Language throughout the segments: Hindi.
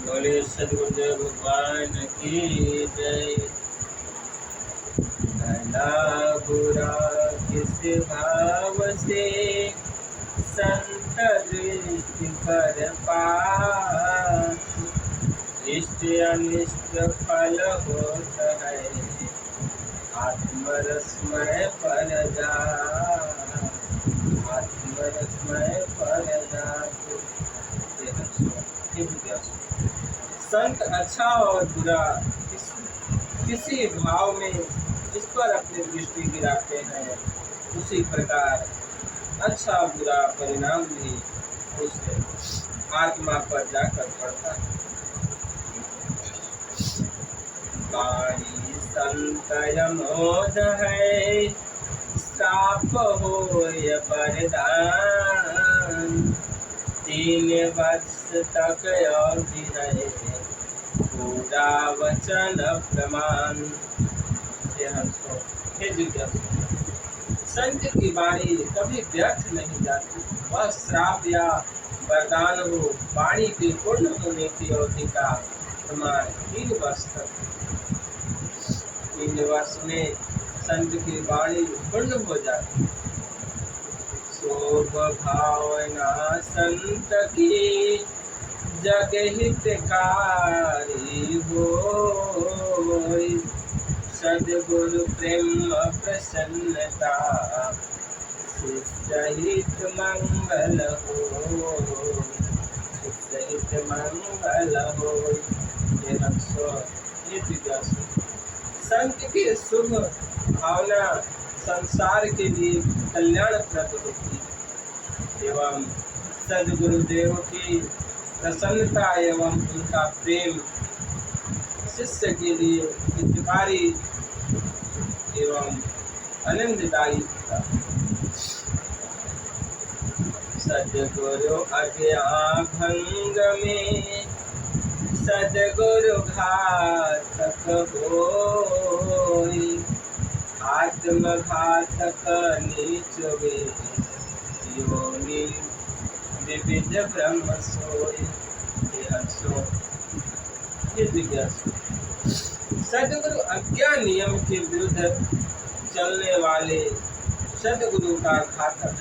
बोले सदगुरुदेव भगवान की जय। भला बुरा किस भाव से संत दृष्टि कर पात, इष्ट अनिष्ट फल होत है आत्मरसमय परदात, आत्मरसमय परदात। संत अच्छा और बुरा किसी भाव में जिस पर अपनी दृष्टि गिराते हैं, उसी प्रकार अच्छा बुरा परिणाम भी उस आत्मा पर जाकर पड़ता है। वाणी संतय मोद है, श्राप होय वरदान, 3 वर्ष तक अवधि है पूरा वचन प्रमाण। संत की वाणी कभी व्यर्थ नहीं जाती। वह श्राप या वरदान हो, वाणी के पूर्ण होने की अवधि का प्रमाण 3 वर्ष तक। 3 वर्ष में संत की वाणी पूर्ण हो जाती। शोभ भावना संत की जग हितकारी होय, सद्गुरु प्रेम प्रसन्नता शिष्य हित मंगल होय, शिष्य हित मंगल होय। संत की शुभ भावना संसार के लिए कल्याणप्रद होती है एवं सद्गुरुदेव की प्रसन्नता एवं उनका प्रेम शिष्य के लिए हितकारी एवं आनंददायी होता है। सद्गुरु आज्ञा भंग में सद्गुरु घातक होय, आत्मघातक नीच वे योनि विविध ब्रह्म सोय। सद्गुरु आज्ञा नियम के विरुद्ध चलने वाले सद्गुरु का घातक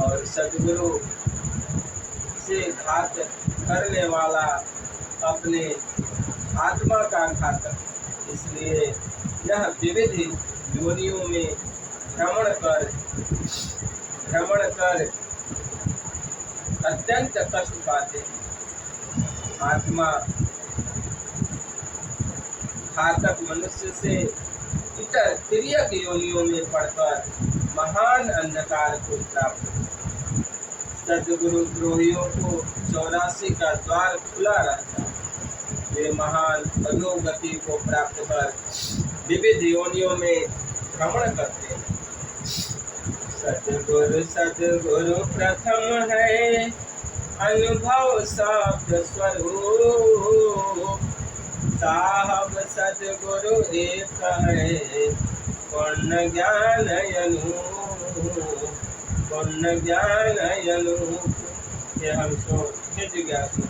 और सद्गुरु से घात करने वाला अपने आत्मा का घातक। इसलिए यह विविध योनियों में भ्रमण कर अत्यंत कष्ट पाते हैं। आत्मा घातक मनुष्य से इतर तिर्यक योनियों में पड़कर महान अंधकार को प्राप्त। सद्गुरु द्रोहियों को 84 का द्वार खुला रहता है। वे महान अधोगति को प्राप्त कर विविध योनियों में भ्रमण करते हैं। सद्गुरु प्रथम है अनुभव शब्द स्वरूप, साहब सद्गुरु एक है पूर्ण ज्ञान अनूप, पूर्ण ज्ञान अनूप। ये हम जिज्ञासु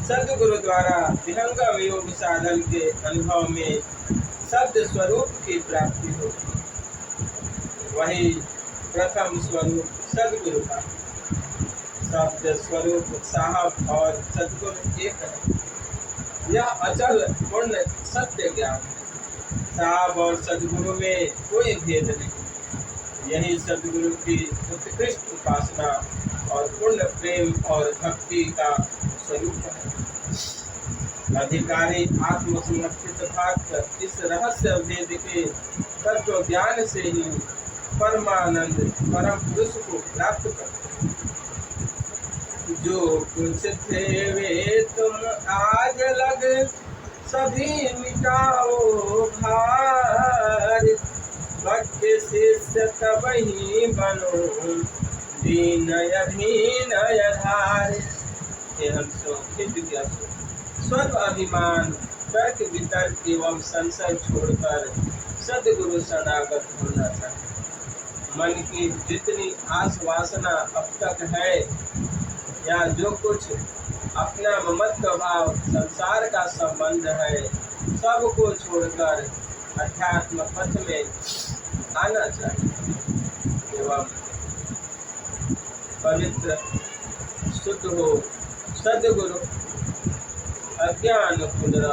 सद्गुरु द्वारा विहंगम योग साधन के अनुभव में शब्द स्वरूप की प्राप्ति होती है। वही प्रथम स्वरूप सद्गुरु का। शब्द स्वरूप साहब और सद्गुरु एक है। यह अचल पूर्ण सत्य ज्ञान है। साहब और सद्गुरु में कोई भेद नहीं। यही सद्गुरु की उत्कृष्ट उपासना और पूर्ण प्रेम और भक्ति का स्वरूप है। अधिकारी आत्मसमर्पित भक्त इस रहस्य भेद के तत्व ज्ञान से ही परमानंद परम पुरुष को प्राप्त करते हैं। जो कुछ थे वे तुम आज लग सभी मिटाओ भार, भक्त शिष्य तब ही बनो दीन अधीन आधार। स्वर्ग अभिमान तर्क वितर्क एवं संशय छोड़कर सद्गुरु शरणागत होना चाहिए। मन की जितनी आस वासना अब तक है या जो कुछ अपना ममत्व भाव संसार का संबंध है, सबको छोड़कर अध्यात्म पथ में आना चाहिए एवं पवित्र शुद्ध हो सद्गुरु अज्ञान पुनः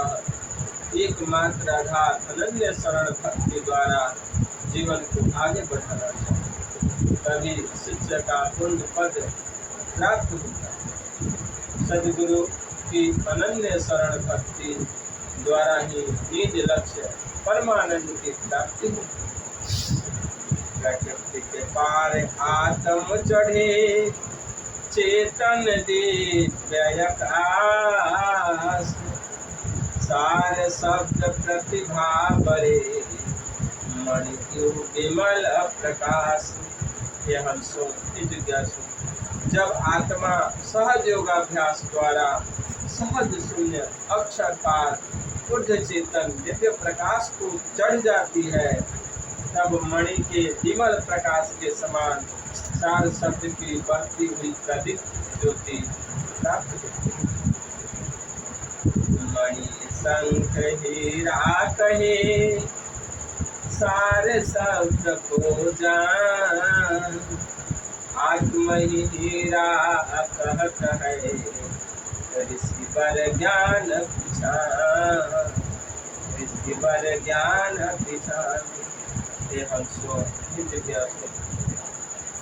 एकमात्र आधार अनन्य शरण भक्ति द्वारा जीवन को आगे बढ़ाना चाहिए, तभी शिष्य का पुण्य पद प्राप्त होता है। सद्गुरु की अनन्य शरण भक्ति द्वारा ही निज लक्ष्य परमानंद की प्राप्ति होती। प्रकृति के पार आत्म चढ़े चेतन दिव्यक आस, सार शब्द प्रतिभा बरे मणि क्यों विमल प्रकाश। ये हम जिज्ञासु जब आत्मा सहज योगाभ्यास द्वारा सहज शून्य अक्षर पार ऊर्ध्व चेतन दिव्य प्रकाश को चढ़ जाती है, तब मणि के विमल प्रकाश के समान सार शब्द की बढ़ती हुई प्रदीप ज्योति प्राप्त होती है। मणि शंख हीरा कहे सार शब्द को जान, आत्म ही हीरा कहत है ऋषि वर ज्ञान पिछान, ऋषि वर ज्ञान पिछान।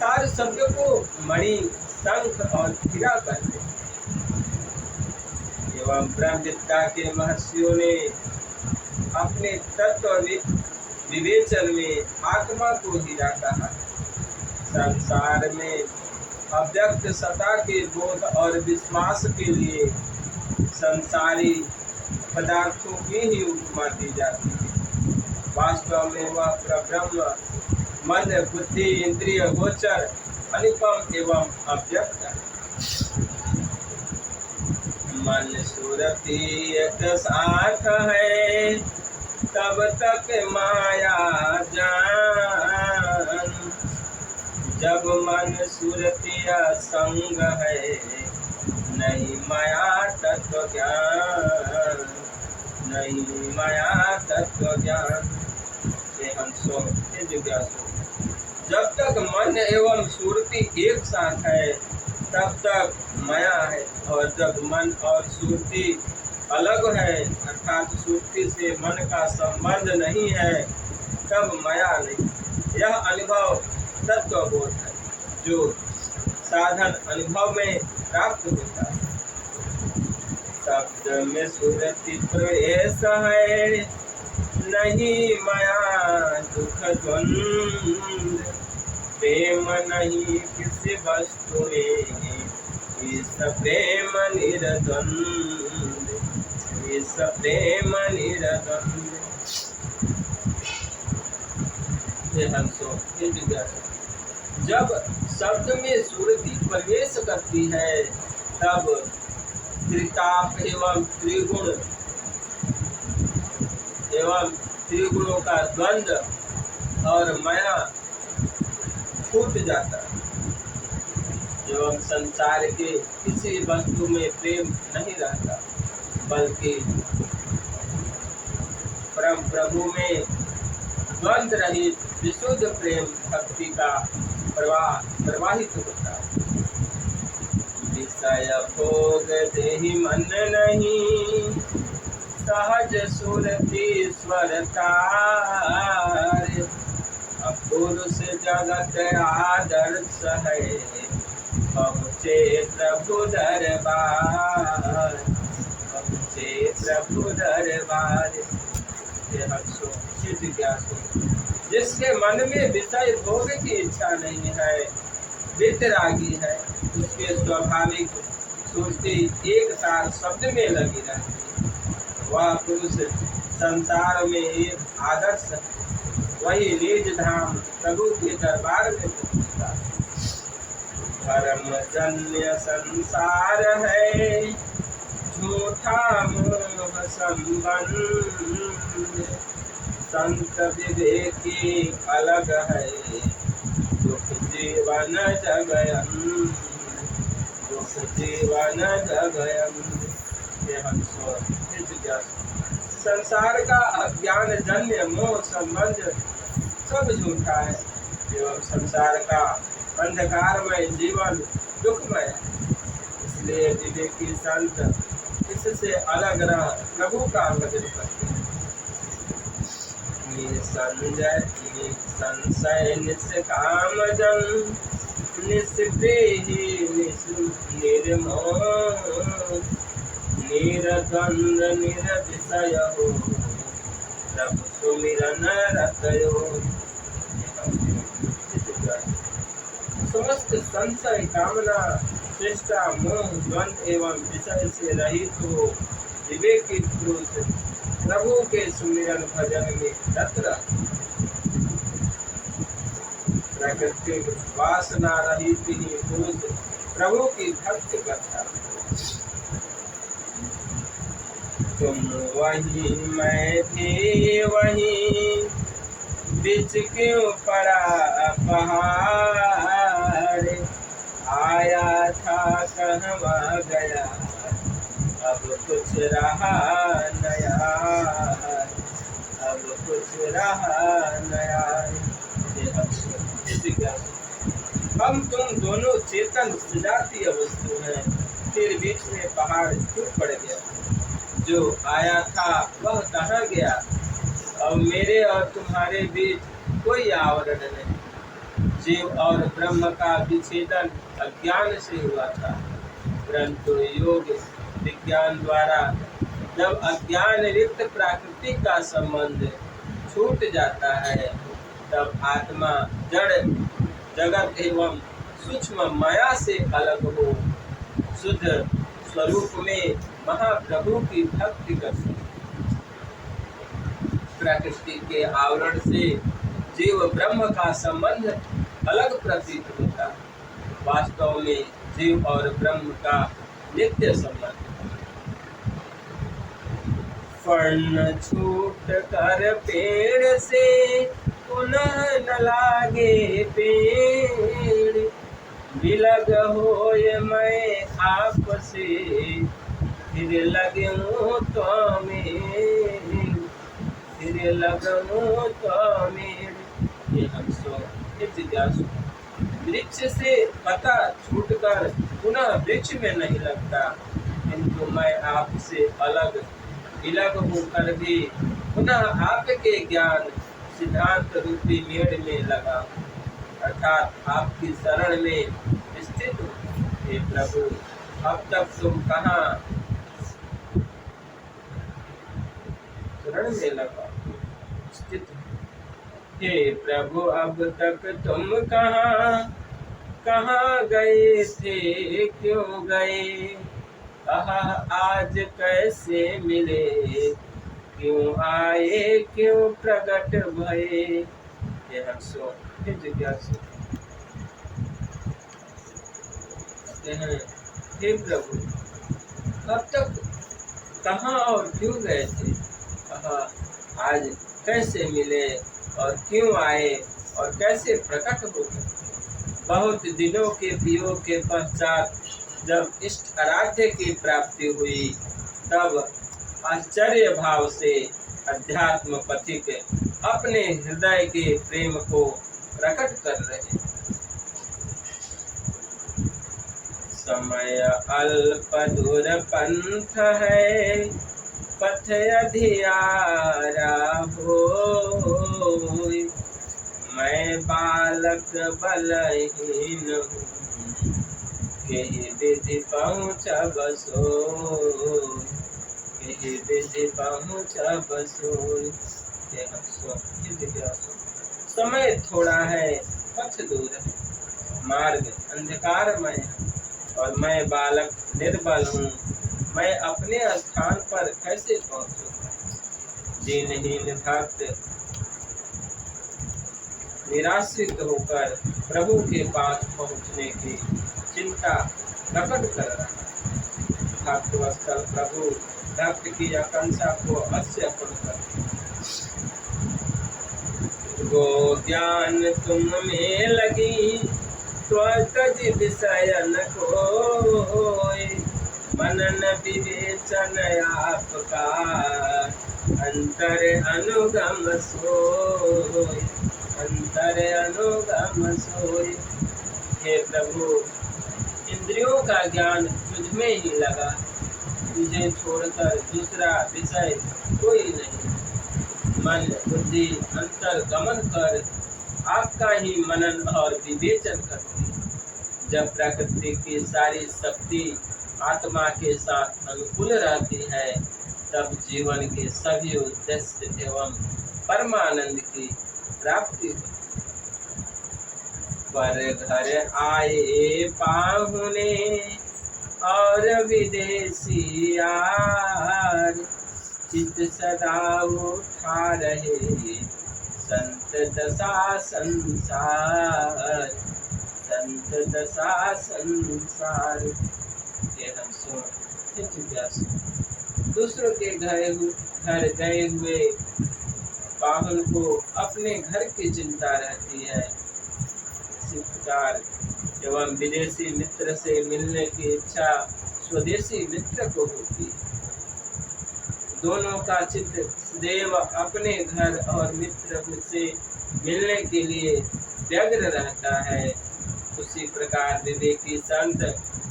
सारे शब्द को मणि शंख और हीरा कहते हैं एवं ब्रह्मविद्या के महर्षियों ने अपने तत्व विवेचन में आत्मा को हीरा कहा। संसार में अव्यक्त सत्ता के बोध और विश्वास के लिए संसारी पदार्थों की ही उपमा दी जाती है। वास्तव में वह परब्रह्म मन बुद्धि इंद्रिय गोचर अनुपम एवं अव्यक्त है। मन सुरति एक साथ है तब तक माया जान, जब मन सुरति संग है नहीं माया तत्व ज्ञान, नहीं माया तत्व ज्ञान। हम जिज्ञासु जब तक मन एवं सुरति एक साथ है तब तक माया है, और जब मन और सुरति अलग है अर्थात सुरति से मन का संबंध नहीं है तब माया नहीं। यह अनुभव तत्वबोध है जो साधन अनुभव में प्राप्त होता है। शब्द में सुरति प्रवेश है नहीं माया दुख द्वंद, प्रेम नहीं किसी वस्तु में इस प्रेम निरद्वंद, इस प्रेम निरद्वंद। जब शब्द में सुरति प्रवेश करती है तब त्रिताप एवं त्रिगुणों का द्वंद्व और माया छूट जाता है एवं संसार के किसी वस्तु में प्रेम नहीं रहता, बल्कि परम प्रभु में द्वंद्व रहित विशुद्ध प्रेम भक्ति का प्रवाहित होता है। विषय भोग देहि मन नहीं सहज सुरति स्वरतार, पुरुष जगत आदर्श है पहुँचे प्रभु दरबार, पहुँचे प्रभु दरबार। जिसके मन में विषय भोग की इच्छा नहीं है, वितरागी है, उसके स्वाभाविक सुरति एक साथ शब्द में लगी रहती है। वह पुरुष संसार में एक आदर्श है, वही निज धाम प्रभु के दरबार में पहुंचता है। धर्म जन्य संसार है झूठा मोह संबंध, संत विवेकी अलग है जीवन जगयन् दुख जीवन जगयन्। ये हम संसार का अज्ञान जन्य मोह संबंध सब झूठा है एवं संसार का अंधकारमय जीवन दुखमय है। इसलिए विवेकी संत इससे अलग रह प्रभु का भजन करते हैं। निसंशय निष्काम जन निष्प्रेही निर्मोह निरद्वंद निरतिशय हो प्रभु सुमिरन रतयो। समस्त संशय कामना चेष्टा मोह द्वंद एवं विषय से रहित हो विवेकी पुरुष प्रभु के सुमिरन भजन में रत रह प्राकृतिक वासना रहित ही पुरुष प्रभु की भक्ति करता। तुम वही मैं भी वही बीच क्यों पड़ा पहाड़ आया था कहवा गया अब कुछ रहा नया अब कुछ रहा नया। हम तुम दोनों चेतन सजातीय वस्तु हैं फिर बीच में पहाड़ क्यों पड़ गया। जो आया था वह कहाँ गया। अब मेरे और तुम्हारे बीच कोई आवरण नहीं। जीव और ब्रह्म का विच्छेदन अज्ञान से हुआ था, परंतु योग विज्ञान द्वारा जब अज्ञान रिक्त प्राकृतिक का संबंध छूट जाता है तब आत्मा जड़ जगत एवं सूक्ष्म माया से अलग हो शुद्ध स्वरूप में महाप्रभु की भक्ति करती। प्रकृति के आवरण से जीव ब्रह्म का संबंध अलग प्रतीत होता है, वास्तव में जीव और ब्रह्म का नित्य संबंध। फर्ण छूट कर पेड़ से पुनः न लागे पेड़ बिलग होए मैं आपसे फिर लगूं तो में फिर लगूं तो में। ये हम सो जिज्ञासु वृक्ष से पता छूटकर पुनः वृक्ष में नहीं लगता, किंतु मैं आपसे अलग विलग होकर भी पुनः आपके ज्ञान सिद्धांत रूपी मेड़ में लगा अर्थात आपकी शरण में स्थित हूँ। हे प्रभु अब तक तुम कहाँ शरण में लगा स्थित। हे प्रभु अब तक तुम कहाँ गए थे क्यों गए। आज कैसे मिले क्यों आए क्यों प्रकट भये। ये हम सो जिज्ञासु हे प्रभु अब तक कहाँ और क्यों गए थे, आज कैसे मिले और क्यों आए और कैसे प्रकट हो गए। बहुत दिनों के वियोग के पश्चात जब इष्ट आराध्य की प्राप्ति हुई तब आश्चर्य भाव से अध्यात्म पथिक अपने हृदय के प्रेम को प्रकट कर रहे। समय अल्प दूर पंथ है पथ अधियारा हो मैं बालक बलहीन हूँ कहीं विधि पहुँच बसो कहीं विधि पहुँच बसो। समय थोड़ा है पथ दूर है मार्ग अंधकारमय है और मैं बालक निर्बल हूँ मैं अपने स्थान पर कैसे पहुँचूं। दीनहीन भक्त निराश्रित होकर प्रभु के पास पहुँचने की चिंता प्रकट कर रहा है। भक्तवत्सल प्रभु भक्त की आकांक्षा को अवश्य पूर्ण करते। गो ज्ञान तुम में लगी स्वतज विषयन कोय, मनन विवेचन आपका, अंतर अनुगम सोय, अंतर अनुगम सोय। हे प्रभु, इंद्रियों का ज्ञान तुझ में ही लगा, तुझे छोड़कर दूसरा विषय कोई नहीं। मन बुद्धि अंतर गमन कर आपका ही मनन और विवेचन करती। जब प्रकृति की सारी शक्ति आत्मा के साथ अनुकूल रहती है, तब जीवन के सभी उद्देश्य एवं परमानंद की प्राप्ति होती। पर घर आए पाहुने और विदेशी यार, चित सदा उठा रहे संत दशा संसार, संत दशा संसार। ये हम सुन दूसरों के घर गए हुए पाहुन को अपने घर की चिंता रहती है। इसी प्रकार एवं विदेशी मित्र से मिलने की इच्छा स्वदेशी मित्र को होती है। दोनों का चित्त सदैव अपने घर और मित्र से मिलने के लिए व्यग्र रहता है। उसी प्रकार विवेकी संत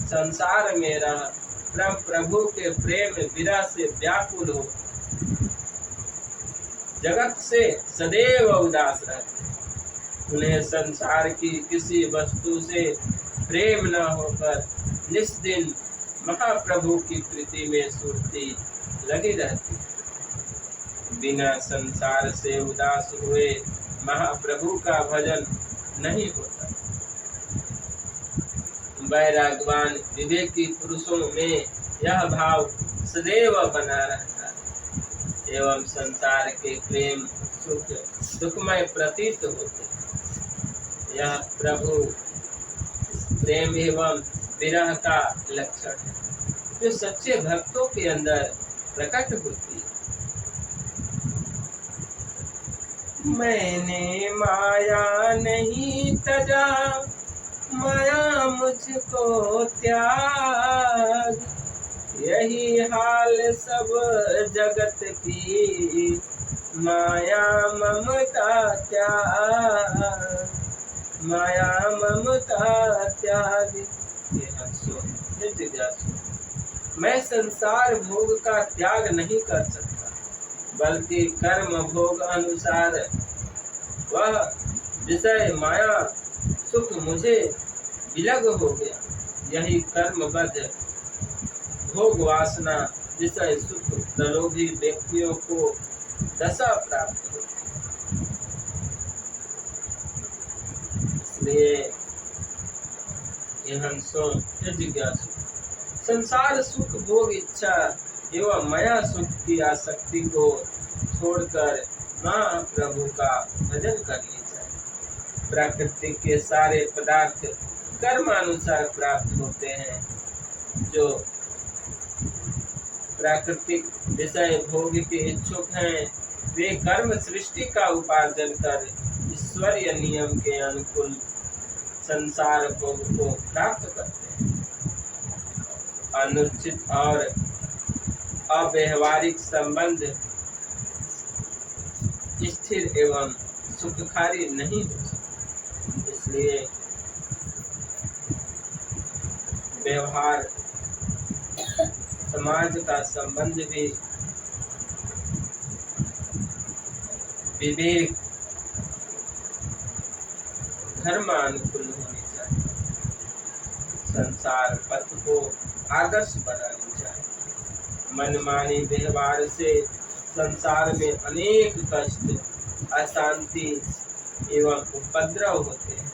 संसार में रह प्रभु के प्रेम विरह से व्याकुल हो जगत से सदैव उदास रहते। उन्हें संसार की किसी वस्तु से प्रेम न होकर निस्दिन महाप्रभु की प्रीति में सुरती लगी रहती। बिना संसार से उदास हुए महाप्रभु का भजन नहीं होता। वैराग्यवान विवेकी पुरुषों में यह भाव सदैव बना रहता है एवं संसार के प्रेम सुख दुखमय प्रतीत होते। यह प्रभु प्रेम एवं विरह का लक्षण है जो सच्चे भक्तों के अंदर प्रकट होती है। मैंने माया नहीं तजा, माया मुझको त्याग, यही हाल सब जगत की, माया ममता त्याग, माया ममता त्याग। मैं संसार भोग का त्याग नहीं कर सकता, बल्कि कर्म भोग अनुसार वह विषय माया सुख मुझे विलग हो गया। यही कर्मबद्ध भोग वासना विषय सुख प्रलोभी व्यक्तियों को दशा प्राप्त होती। इसलिए यह जिज्ञासु संसार सुख भोग इच्छा एवं माया सुख की आसक्ति को छोड़कर महाप्रभु का भजन करनी चाहिए। प्रकृति के सारे पदार्थ कर्मानुसार प्राप्त होते हैं। जो प्राकृतिक विषय भोग के इच्छुक हैं, वे कर्म सृष्टि का उपार्जन कर ईश्वरीय नियम के अनुकूल संसार भोग को प्राप्त करते हैं। अनुचित और अव्यवहारिक संबंध स्थिर एवं सुखकारी नहीं हो सकते। इसलिए व्यवहार समाज का संबंध भी विवेक धर्मानुकूल होनी चाहिए। संसार पथ को आदर्श बनानी चाहिए। मनमानी व्यवहार से संसार में अनेक कष्ट, अशांति एवं उपद्रव होते हैं,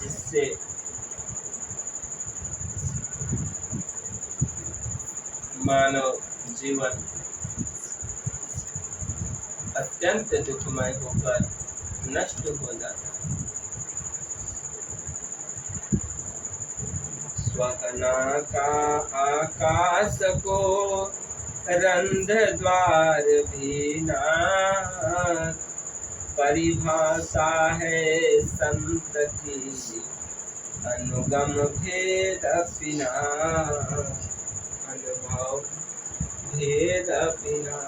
जिससे मानव जीवन अत्यंत दुखमय होकर नष्ट हो जाता है। स्वहना का आकाश को रंध द्वार भी नाथ, परिभाषा है संत की अनुगम भेद बिना, अनुभव भेद बिना।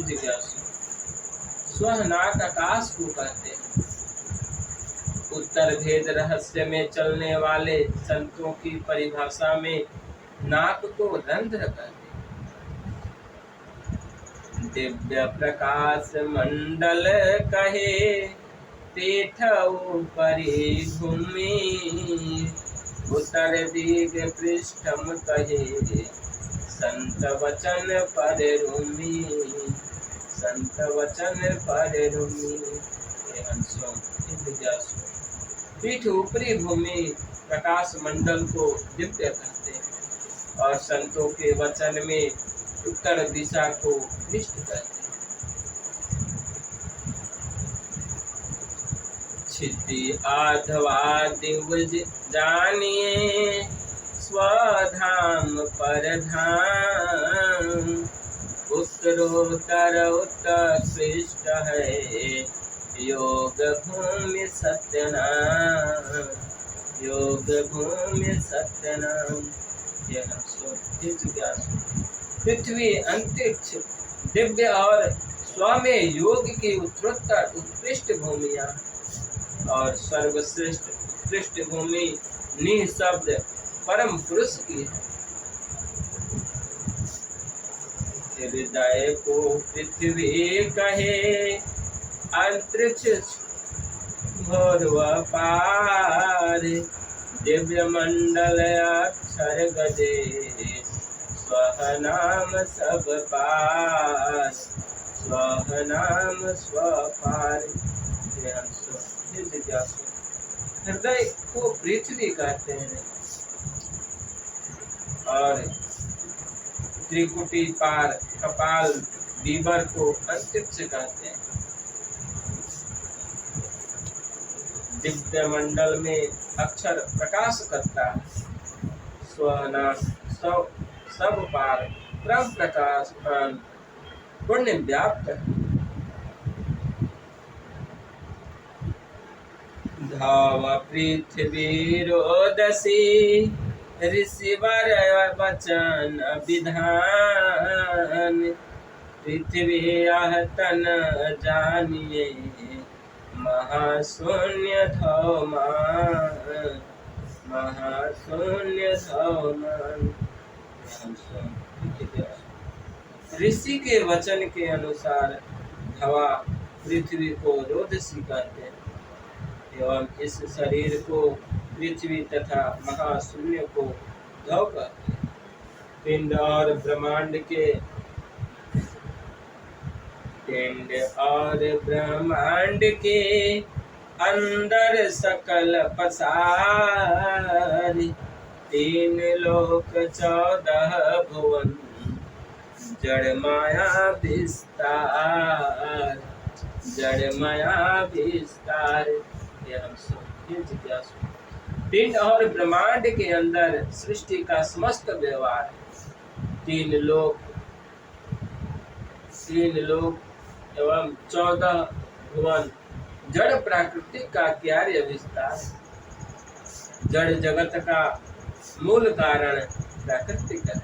जिज्ञासु स्वनाक आकाश को कहते हैं। उत्तर भेद रहस्य में चलने वाले संतों की परिभाषा में नाक को रंध्र कहते हैं। दिव्य प्रकाश मंडल कहे पीठ ऊपरी भूमि, उत्तर दिग पृष्ठम कहे संत वचन पर रूमी, संत वचन पर रूमी। पीठ ऊपरी भूमि प्रकाश मंडल को दिव्य कहते हैं और संतों के वचन में उत्तर दिशा को पृष्ठ कहते हैं। क्षिति आधवा दिव्य जानिए, स्वधाम पर धाम, उत्तरोत्तर उत्कृष्ट है योग भूमि सत्यनाम, योग भूमि सत्यनाम। पृथ्वी अंतरिक्ष दिव्य और स्वामी योग की उत्तरोत्तर उत्कृष्ट भूमियां और सर्वश्रेष्ठ उत्कृष्ट भूमि निःशब्द परम पुरुष की है। हृदय को पृथ्वी कहे अंतरिक्ष घोर पार, दिव्य मंडल अक्षर गजे स्वनाम सब पार, स्वनाम स्वपार। हृदय को पृथ्वी कहते हैं और त्रिकुटी पार कपाल दीवर को अंतरिक्ष कहते हैं। दिव्य मंडल में अक्षर प्रकाश करता है, स्वनाम सब पार परम प्रकाश पुण्य व्याप्त है। धाव पृथ्वी रोदसी ऋषिवर वचन विधान, पृथ्वी यह तन जानिए महाशून्य धौमान, महाशून्य धौमान। ऋषि के वचन के अनुसार हवा पृथ्वी को रोदसी कहते हैं एवं इस शरीर को पृथ्वी तथा महाशून्य को धौ कहते हैं। पिंड और ब्रह्मांड के पिंड और ब्रह्मांड के अंदर सकल पसार, 3 लोक 14 भुवन जड़ माया विस्तार, जड़ माया विस्तार। पिंड और ब्रह्मांड के अंदर सृष्टि का समस्त व्यवहार, 3 लोक एवं 14 भुवन जड़ प्राकृतिक का कार्य विस्तार, जड़ जगत का मूल कारण प्राकृतिक है।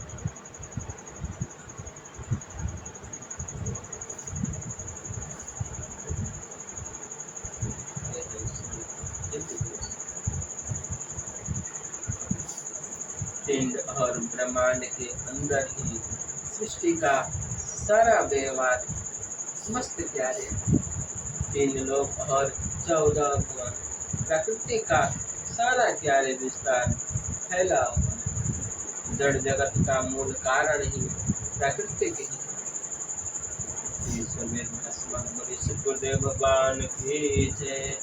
पिंड और ब्रह्मांड के अंदर ही सृष्टि का सारा व्यवहार समस्त कार्य, 3 लोक और 14 भुवन प्रकृति का सारा कार्य विस्तार फैला हुआ। जड़ जगत का मूल कारण ही प्राकृतिक ही। गुरुदेव भगवान की जय।